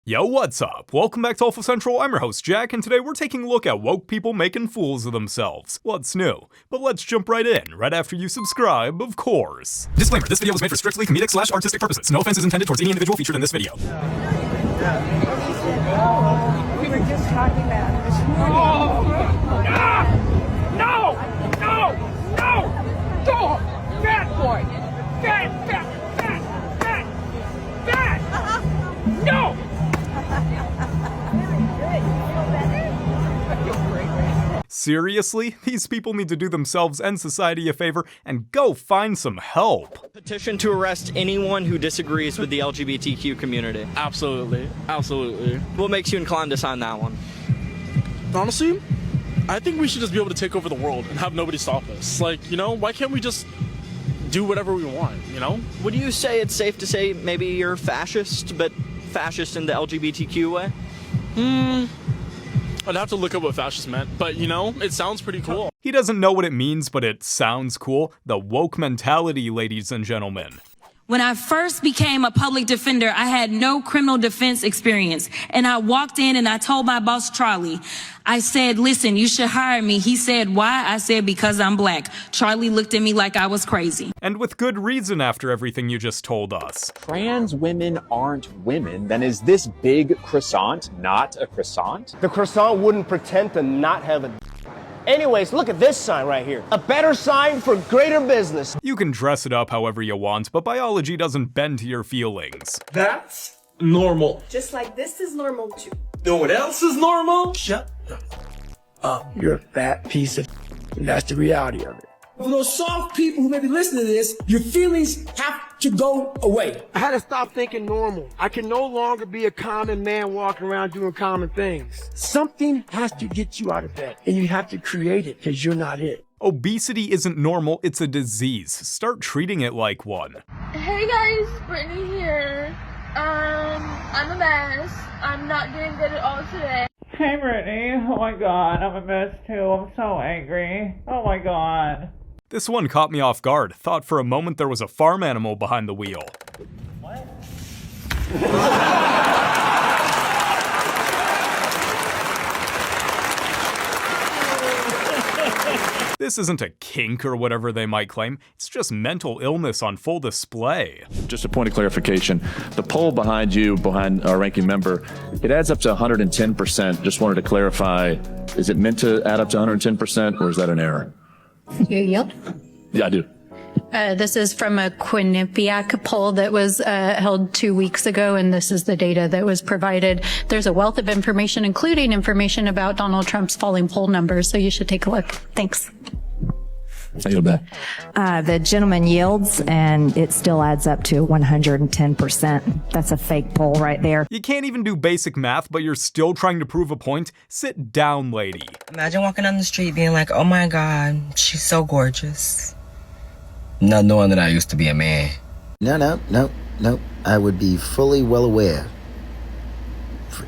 Yo, what's up? Welcome back to Alpha Central. I'm your host, Jack, and today we're taking a look at woke people making fools of themselves. What's new? But let's jump right in, right after you subscribe, of course. Disclaimer, this video was made for strictly comedic/artistic purposes. No offense is intended towards any individual featured in this video. We were just talking about it this morning. No! Dog! Fat boy! Fat! No! Seriously? These people need to do themselves and society a favor and go find some help. Petition to arrest anyone who disagrees with the LGBTQ community. Absolutely. What makes you inclined to sign that one? Honestly, I think we should just be able to take over the world and have nobody stop us. Like, you know, why can't we just do whatever we want, you know? Would you say it's safe to say maybe you're fascist, but fascist in the LGBTQ way? I'd have to look up what fascist meant, but you know, it sounds pretty cool. He doesn't know what it means, but it sounds cool. The woke mentality, ladies and gentlemen. When I first became a public defender, I had no criminal defense experience. And I walked in and I told my boss, Charlie, I said, listen, you should hire me. He said, why? I said, because I'm black. Charlie looked at me like I was crazy. And with good reason after everything you just told us. Trans women aren't women, then is this big croissant not a croissant? The croissant wouldn't pretend to not have a... Anyways, look at this sign right here. A better sign for greater business. You can dress it up however you want, but biology doesn't bend to your feelings. That's normal. Just like this is normal too. Know what else is normal? Shut up. You're a fat piece of and that's the reality of it. For those soft people who may be listening to this, your feelings have to go away. I had to stop thinking normal. I can no longer be a common man walking around doing common things. Something has to get you out of bed, and you have to create it because you're not it. Obesity isn't normal, it's a disease. Start treating it like one. Hey guys, Brittany here. I'm a mess. I'm not doing good at all today. Hey Brittany, oh my god, I'm a mess too. I'm so angry. Oh my god. This one caught me off guard. Thought for a moment there was a farm animal behind the wheel. What? This isn't a kink or whatever they might claim, it's just mental illness on full display. Just a point of clarification, the poll behind you, behind our ranking member, it adds up to 110%. Just wanted to clarify, is it meant to add up to 110% or is that an error? You yield? Yeah, I do. This is from a Quinnipiac poll that was held 2 weeks ago, and this is the data that was provided. There's a wealth of information, including information about Donald Trump's falling poll numbers, so you should take a look. Thanks. I yield back. The gentleman yields, and it still adds up to 110%. That's a fake poll right there. You can't even do basic math, but you're still trying to prove a point? Sit down, lady. Imagine walking down the street being like, oh my god, she's so gorgeous. Not knowing that I used to be a man. No. I would be fully well aware.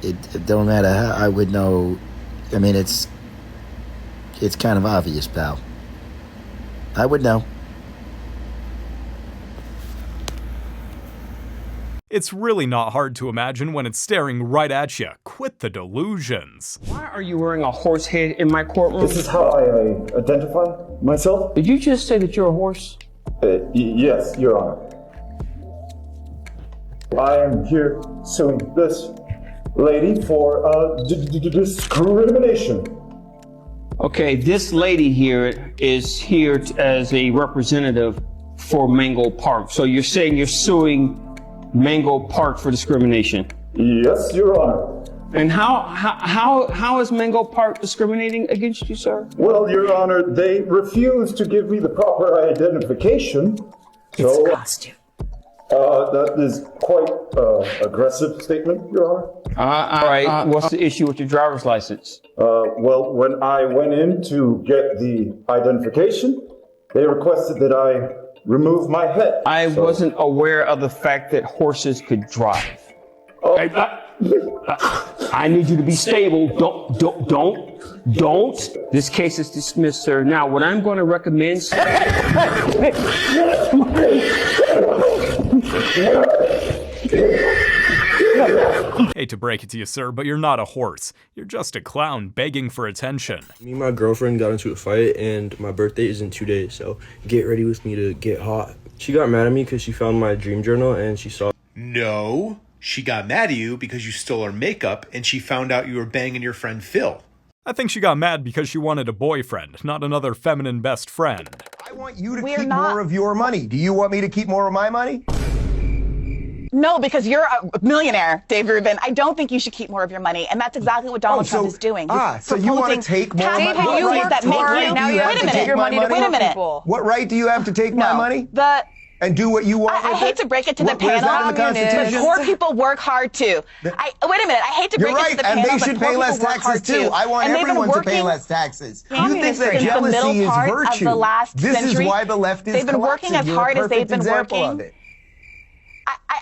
It don't matter how I would know. I mean, it's kind of obvious, pal. I would know. It's really not hard to imagine when it's staring right at you. Quit the delusions. Why are you wearing a horse head in my courtroom? This is how I identify myself. Did you just say that you're a horse? Yes, Your Honor. I am here suing this lady for discrimination. Okay, this lady here is here as a representative for Mango Park. So you're saying you're suing Mango Park for discrimination? Yes, Your Honor. And how is Mango Park discriminating against you, sir? Well, Your Honor, they refused to give me the proper identification. It's a costume. That is quite aggressive statement, Your Honor. All right, what's the issue with your driver's license? Well, when I went in to get the identification, they requested that I remove my head. I wasn't aware of the fact that horses could drive. Oh. I need you to be stable. Don't. This case is dismissed, sir. Now, what I'm going to recommend... Hate to break it to you, sir, but you're not a horse. You're just a clown begging for attention. Me and my girlfriend got into a fight, and my birthday is in 2 days, so get ready with me to get hot. She got mad at me because she found my dream journal and she saw... No, she got mad at you because you stole her makeup and she found out you were banging your friend Phil. I think she got mad because she wanted a boyfriend, not another feminine best friend. I want you to keep more of your money. Do you want me to keep more of my money? No, because you're a millionaire, Dave Rubin. I don't think you should keep more of your money, and that's exactly what Donald Trump is doing. So you want to take more money? Wait a minute. What right do you have to take my money? And do what you want with it? I hate to break it to the panel. But poor people work hard too. Wait a minute. I hate to break it to the panel. You're right, and they should pay less taxes too. I want everyone to pay less taxes. You think that jealousy is virtue? This is why the left is collapsing. They've been working as hard as they've been working.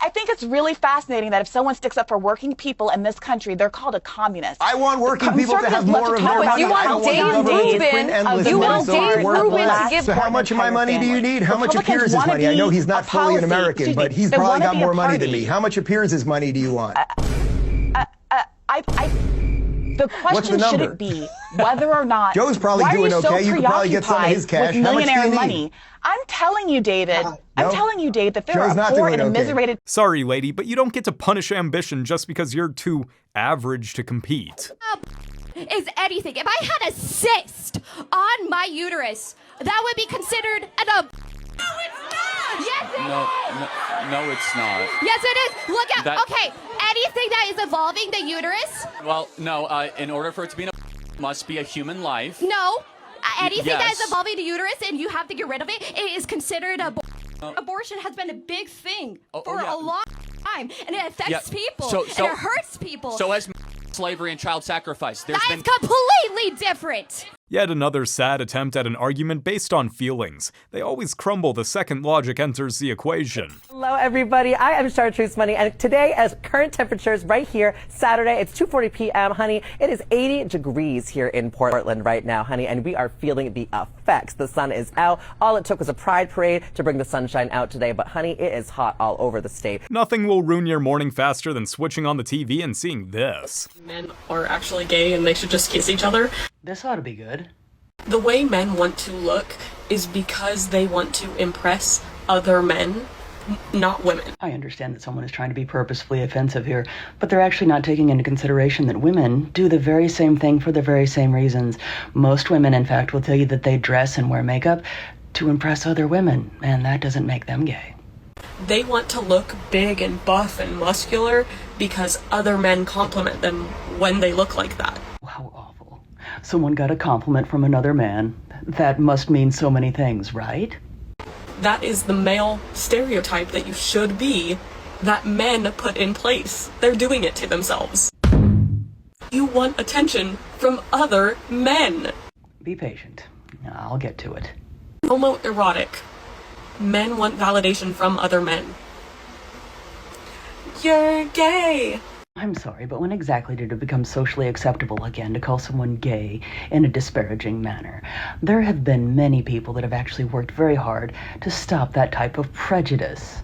I think it's really fascinating that if someone sticks up for working people in this country, they're called a communist. I want working people to have more of their money. You want Dave Rubin to give. So how much of my money do you need? How much of Piers' money? I know he's not fully an American, but he's probably got more money than me. How much of Piers' money do you want? The question shouldn't be whether or not. Joe's probably doing okay. You could probably get some of his cash. How much do you need? I'm telling you, David. I'm telling you, Dave, that there are poor and immiserated. Sorry, lady, but you don't get to punish ambition just because you're too average to compete. Is anything. If I had a cyst on my uterus, that would be considered an No, it's not! Yes, it is! No, it's not. Yes, it is! Look at, okay, anything that is evolving the uterus? Well, no, in order for it to be must be a human life. No, anything that is evolving the uterus and you have to get rid of it, it is considered abortion has been a big thing for a long time, and it affects people, and it hurts people. So as slavery and child sacrifice, That is completely different. Yet another sad attempt at an argument based on feelings. They always crumble the second logic enters the equation. Hello, everybody. I am Chartreuse Money, and today, as current temperatures right here, Saturday, it's 2:40 p.m., honey. It is 80 degrees here in Portland right now, honey, and we are feeling the effects. The sun is out. All it took was a pride parade to bring the sunshine out today, but honey, it is hot all over the state. Nothing will ruin your morning faster than switching on the TV and seeing this. Men are actually gay and they should just kiss each other. This ought to be good. The way men want to look is because they want to impress other men, not women. I understand that someone is trying to be purposefully offensive here, but they're actually not taking into consideration that women do the very same thing for the very same reasons. Most women, in fact, will tell you that they dress and wear makeup to impress other women, and that doesn't make them gay. They want to look big and buff and muscular because other men compliment them when they look like that. How awful. Someone got a compliment from another man. That must mean so many things, right? That is the male stereotype that you should be, that men put in place. They're doing it to themselves. You want attention from other men. Be patient. I'll get to it. Homoerotic. Men want validation from other men. You're gay. I'm sorry, but when exactly did it become socially acceptable again to call someone gay in a disparaging manner? There have been many people that have actually worked very hard to stop that type of prejudice.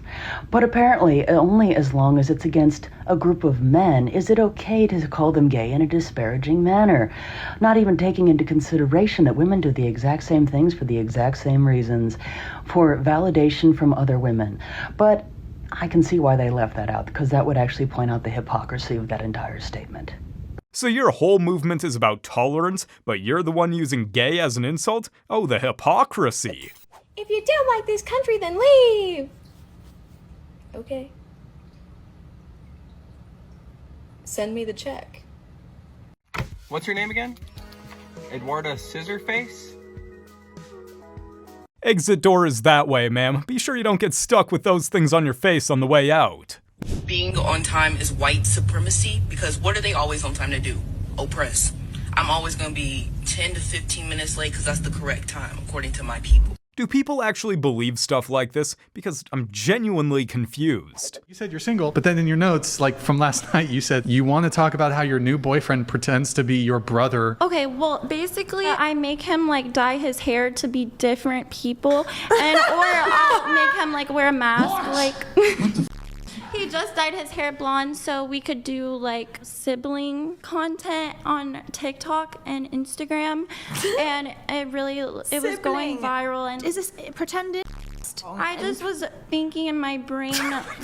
But apparently, only as long as it's against a group of men is it okay to call them gay in a disparaging manner, not even taking into consideration that women do the exact same things for the exact same reasons, for validation from other women. But I can see why they left that out, because that would actually point out the hypocrisy of that entire statement. So your whole movement is about tolerance, but you're the one using gay as an insult? Oh, the hypocrisy. If you don't like this country, then leave. Okay. Send me the check. What's your name again? Eduarda Scissorface? Exit door is that way, ma'am. Be sure you don't get stuck with those things on your face on the way out. Being on time is white supremacy, because what are they always on time to do? Oppress. I'm always going to be 10 to 15 minutes late because that's the correct time, according to my people. Do people actually believe stuff like this? Because I'm genuinely confused. You said you're single, but then in your notes, like from last night, you said you want to talk about how your new boyfriend pretends to be your brother. Okay, well, basically, I make him like dye his hair to be different people, and or I'll make him like wear a mask. Like, He just dyed his hair blonde so we could do like sibling content on TikTok and Instagram, and it was going viral. And is this pretended? I just was thinking in my brain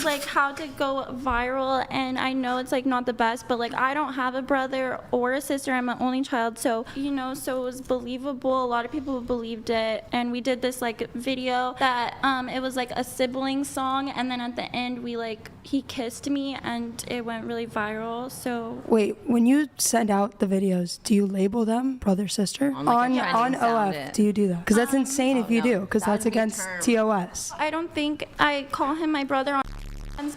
like how to go viral, and I know it's like not the best, but like I don't have a brother or a sister. I'm an only child, so so it was believable. A lot of people believed it, and we did this like video that it was like a sibling song, and then at the end he kissed me, and it went really viral. So wait, when you send out the videos, do you label them brother sister on OF? Do you do that? Because that's insane if you do, because that's against TOS. I don't think I call him my brother on,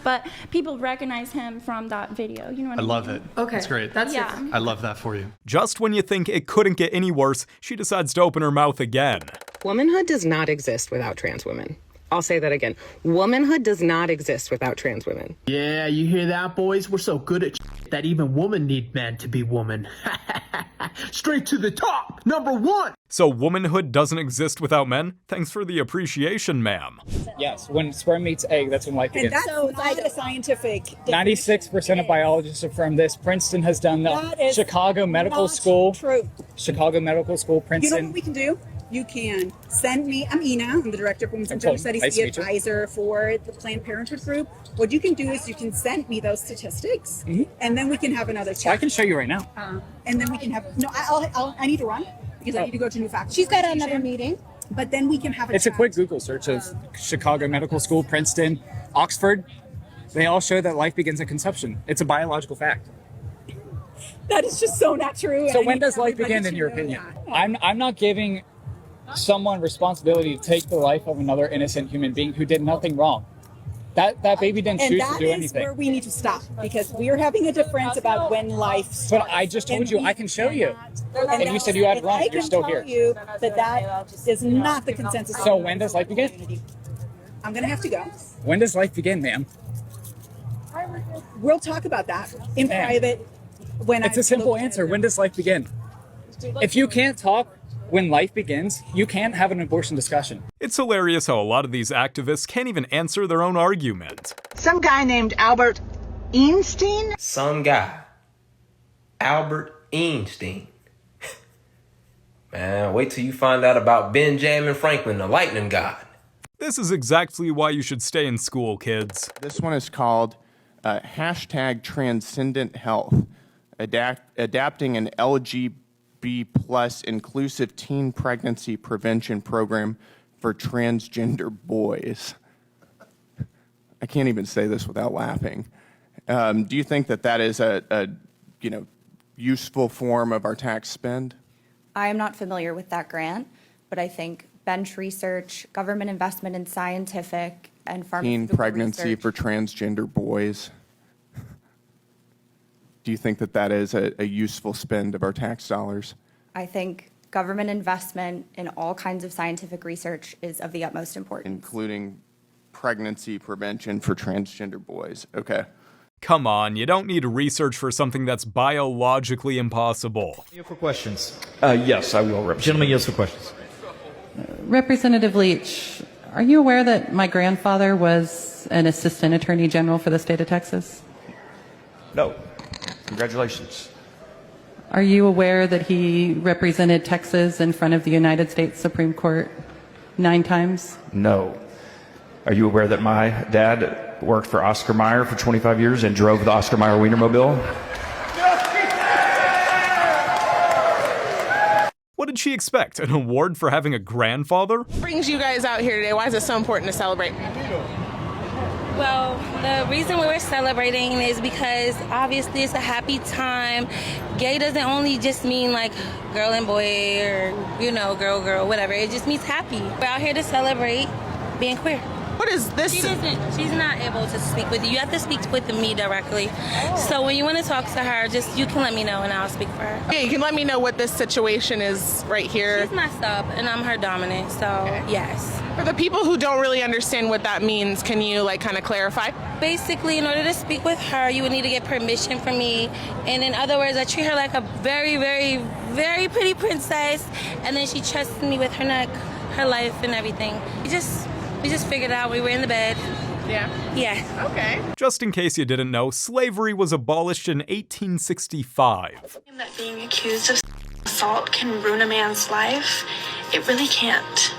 but people recognize him from that video. You know what I mean? I love it. Okay. That's great. Yeah. I love that for you. Just when you think it couldn't get any worse, she decides to open her mouth again. Womanhood does not exist without trans women. I'll say that again. Womanhood does not exist without trans women. Yeah, you hear that, boys? We're so good at that even women need men to be woman. Straight to the top, #1. So womanhood doesn't exist without men? Thanks for the appreciation, ma'am. Yes, when sperm meets egg, that's when life begins. And that's not a scientific definition. 96% of biologists affirm this. Princeton has done that. Chicago Medical School. True. Chicago Medical School, Princeton. You know what we can do? You can send me, I'm Ina, I'm the Director of Women's and Gender Studies, the advisor for the Planned Parenthood group. What you can do is you can send me those statistics, and then we can have another chat. I can show you right now. And then we can have, I need to run, because I need to go to new faculty. She's got another meeting. But then we can have a It's chat. a quick Google search of Chicago Medical School, Princeton, Oxford. They all show that life begins at conception. It's a biological fact. That is just so not true. So when does life begin, in your opinion? I'm not giving someone responsibility to take the life of another innocent human being who did nothing wrong. That baby didn't choose to do anything. And that is where we need to stop, because we are having a difference about when life starts. But I just told you I can show you. And you said you had run, you're still here. I can tell you that is not the consensus. So when does life begin? I'm going to have to go. When does life begin, ma'am? We'll talk about that in private. It's a simple answer. When does life begin? If you can't talk when life begins, you can't have an abortion discussion. It's hilarious how a lot of these activists can't even answer their own argument. Some guy named Albert Einstein? Some guy. Albert Einstein. Man, wait till you find out about Benjamin Franklin, the lightning god. This is exactly why you should stay in school, kids. This one is called hashtag Transcendent Health, adapting an LGBT+ inclusive teen pregnancy prevention program for transgender boys. I can't even say this without laughing. Do you think that is a useful form of our tax spend? I am not familiar with that grant, but I think bench research, government investment in scientific and pharmaceutical teen pregnancy research. for transgender boys. Do you think that is a useful spend of our tax dollars? I think government investment in all kinds of scientific research is of the utmost importance. Including pregnancy prevention for transgender boys. Okay. Come on, you don't need research for something that's biologically impossible. For questions? Yes, I will. Gentlemen, yes for questions. Representative Leach, are you aware that my grandfather was an assistant attorney general for the state of Texas? No. Congratulations. Are you aware that he represented Texas in front of the United States Supreme Court 9 times? No. Are you aware that my dad worked for Oscar Mayer for 25 years and drove the Oscar Mayer Wienermobile? What did she expect? An award for having a grandfather? What brings you guys out here today? Why is it so important to celebrate? Well, the reason we were celebrating is because obviously it's a happy time. Gay doesn't only just mean like girl and boy or, girl, whatever. It just means happy. We're out here to celebrate being queer. What is this? She's not able to speak with you. You have to speak with me directly. So when you want to talk to her, you can let me know and I'll speak for her. Yeah, you can let me know what this situation is right here. She's messed up and I'm her dominant, so yes. For the people who don't really understand what that means, can you kind of clarify? Basically, in order to speak with her, you would need to get permission from me. And in other words, I treat her like a very, very, very pretty princess. And then she trusts me with her neck, her life, and everything. We just figured out we were in the bed. Yeah. Yeah. Okay. Just in case you didn't know, slavery was abolished in 1865. That being accused of assault can ruin a man's life, it really can't.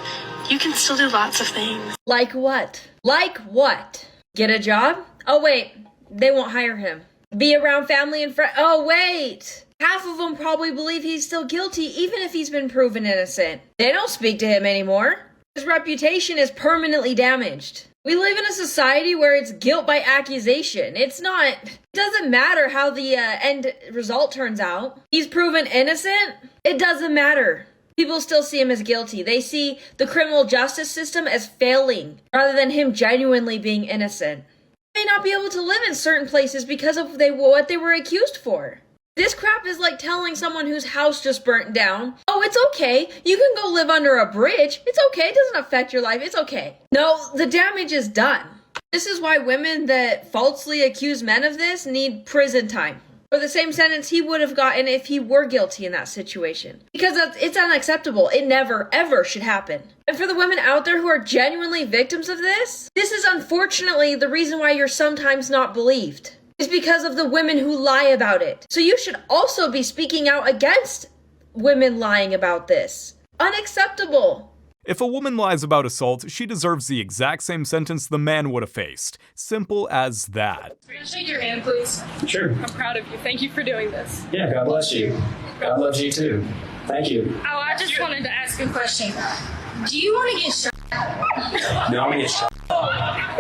You can still do lots of things. Like what? Like what? Get a job? Oh wait, they won't hire him. Be around family and friends? Oh wait! Half of them probably believe he's still guilty even if he's been proven innocent. They don't speak to him anymore. His reputation is permanently damaged. We live in a society where it's guilt by accusation. It doesn't matter how the end result turns out. He's proven innocent? It doesn't matter. People still see him as guilty. They see the criminal justice system as failing rather than him genuinely being innocent. They may not be able to live in certain places because of what they were accused for. This crap is like telling someone whose house just burnt down, oh, it's okay, you can go live under a bridge. It's okay, it doesn't affect your life, it's okay. No, the damage is done. This is why women that falsely accuse men of this need prison time. Or the same sentence he would have gotten if he were guilty in that situation. Because it's unacceptable. It never, ever should happen. And for the women out there who are genuinely victims of this is unfortunately the reason why you're sometimes not believed. It's because of the women who lie about it. So you should also be speaking out against women lying about this. Unacceptable. If a woman lies about assault, she deserves the exact same sentence the man would have faced. Simple as that. We're gonna shake your hand, please. Sure. I'm proud of you. Thank you for doing this. Yeah, God bless you. God loves you too. Thank you. Oh, I just wanted to ask a question. Do you want to get shot? No, I'm gonna get shot.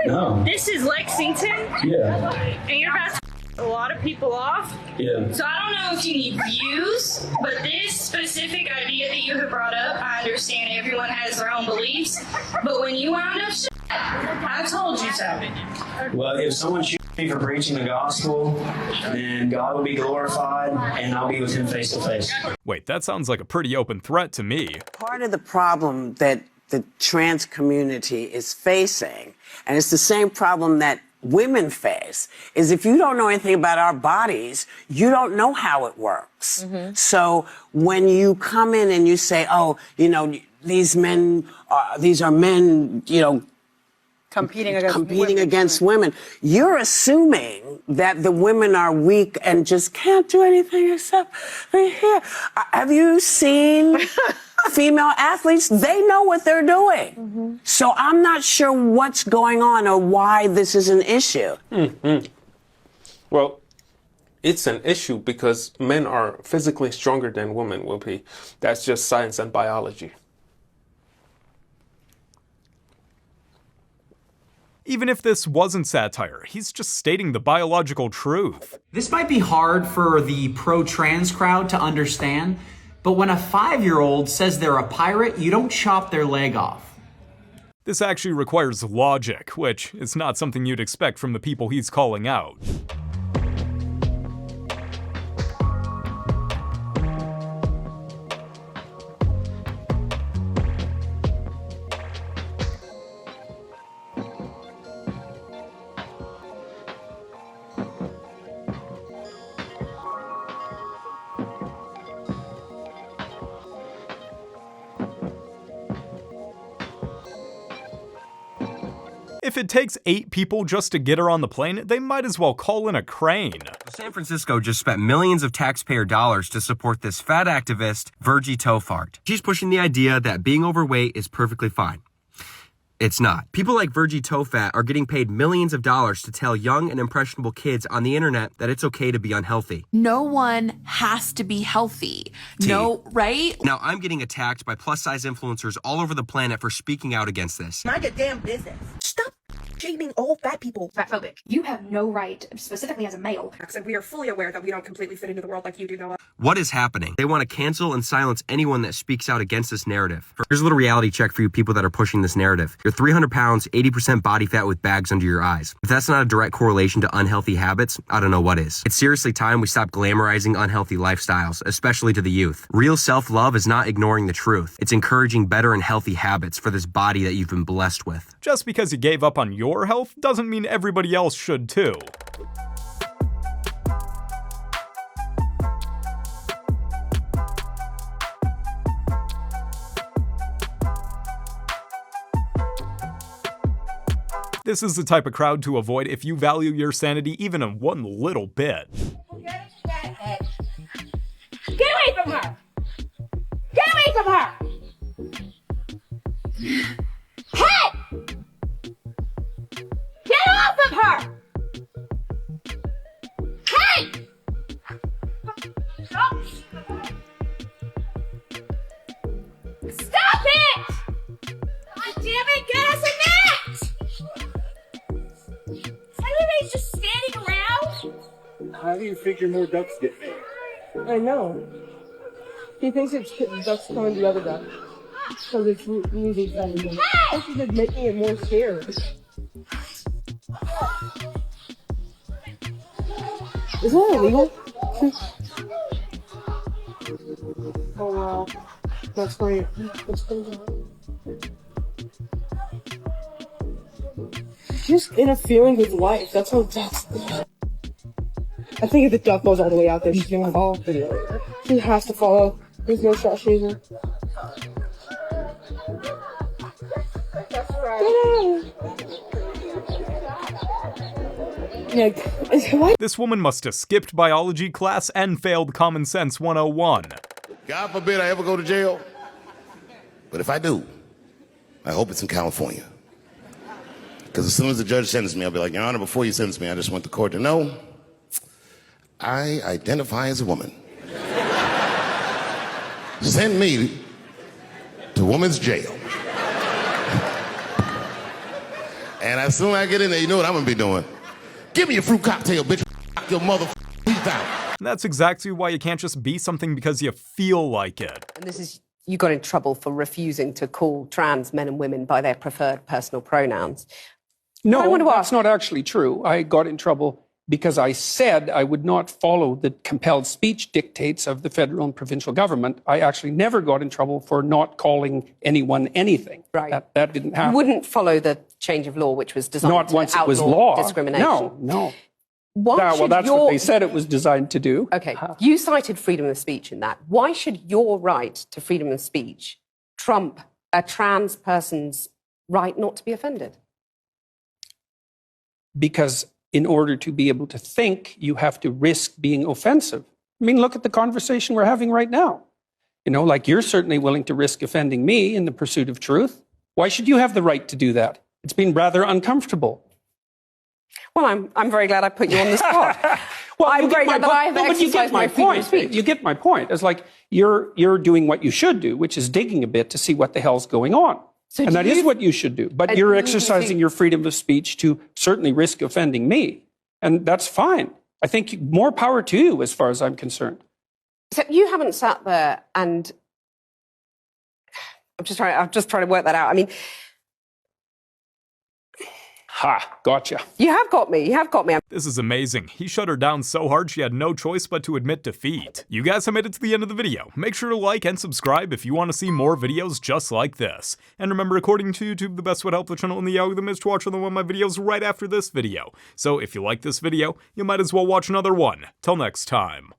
No. This is Lexington? Yeah. And you're about to a lot of people off? Yeah. So I don't know if you need views, but this specific idea that you have brought up, I understand everyone has their own beliefs, but when you wound up shit, I told you so. Well, if someone shoots me for preaching the gospel, then God will be glorified and I'll be with him face to face. Wait, that sounds like a pretty open threat to me. Part of the problem that the trans community is facing, and it's the same problem that women face, is if you don't know anything about our bodies, you don't know how it works. Mm-hmm. So when you come in and you say, oh, these are men, competing against women, you're assuming that the women are weak and just can't do anything except right here. Have you seen female athletes? They know what they're doing. Mm-hmm. So I'm not sure what's going on or why this is an issue. Mm-hmm. Well, it's an issue because men are physically stronger than women will be. That's just science and biology. Even if this wasn't satire, he's just stating the biological truth. This might be hard for the pro-trans crowd to understand, but when a 5-year-old says they're a pirate, you don't chop their leg off. This actually requires logic, which is not something you'd expect from the people he's calling out. If it takes 8 people just to get her on the plane, they might as well call in a crane. San Francisco just spent millions of taxpayer dollars to support this fat activist, MxRPlays. She's pushing the idea that being overweight is perfectly fine. It's not. People like MxRPlays are getting paid millions of dollars to tell young and impressionable kids on the internet that it's okay to be unhealthy. No one has to be healthy. No, right? Now I'm getting attacked by plus-size influencers all over the planet for speaking out against this. Mind your damn business. Stop shaming all fat people. Fatphobic. You have no right, specifically as a male. And we are fully aware that we don't completely fit into the world like you do, Noah. What is happening? They want to cancel and silence anyone that speaks out against this narrative. Here's a little reality check for you people that are pushing this narrative. You're 300 pounds, 80% body fat with bags under your eyes. If that's not a direct correlation to unhealthy habits, I don't know what is. It's seriously time we stop glamorizing unhealthy lifestyles, especially to the youth. Real self-love is not ignoring the truth. It's encouraging better and healthy habits for this body that you've been blessed with. Just because you gave up on your health doesn't mean everybody else should too. This is the type of crowd to avoid if you value your sanity even in one little bit. Get away from her! Get away from her! Hey! Get off of her! Hey! Stop! Stop it! God damn it, get us a net! Everybody's just standing around? How do you figure more ducks get made? I know. He thinks it's ducks coming the other duck. So it's music that this is just making it more scary. Is that illegal? Oh wow. That's great. That's crazy. Just interfering with life. That's how ducks. I think if the duck goes all the way out there, she's gonna fall. She has to follow. There's no shot chasing. That's right. This woman must have skipped biology class and failed Common Sense 101. God forbid I ever go to jail. But if I do, I hope it's in California. Because as soon as the judge sentenced me, I'll be like, Your Honor, before you sentence me, I just want the court to know I identify as a woman. Send me to women's jail. And as soon as I get in there, you know what I'm gonna be doing? Give me a fruit cocktail, bitch. Your mother teeth out. And that's exactly why you can't just be something because you feel like it. And this is, you got in trouble for refusing to call trans men and women by their preferred personal pronouns. No, that's not actually true. I got in trouble because I said I would not follow the compelled speech dictates of the federal and provincial government. I actually never got in trouble for not calling anyone anything. Right. That didn't happen. You wouldn't follow the change of law, which was designed not to once it was outlaw law. discrimination. No. Why that's what they said it was designed to do. Okay, you cited freedom of speech in that. Why should your right to freedom of speech trump a trans person's right not to be offended? Because in order to be able to think, you have to risk being offensive. I mean, look at the conversation we're having right now. You know, like you're certainly willing to risk offending me in the pursuit of truth. Why should you have the right to do that? It's been rather uncomfortable. Well, I'm very glad I put you on the spot. Well, I'm very glad that I have exercised my freedom of speech. You get my point. It's like you're doing what you should do, which is digging a bit to see what the hell's going on. So and that is what you should do. But you're exercising your freedom of speech to certainly risk offending me. And that's fine. I think more power to you as far as I'm concerned. Except you haven't sat there and I'm just trying to work that out. I mean, ha, gotcha. You have got me. You have got me. This is amazing. He shut her down so hard she had no choice but to admit defeat. You guys have made it to the end of the video. Make sure to like and subscribe if you want to see more videos just like this. And remember, according to YouTube, the best way to help the channel in the algorithm is to watch another one of my videos right after this video. So if you like this video, you might as well watch another one. Till next time.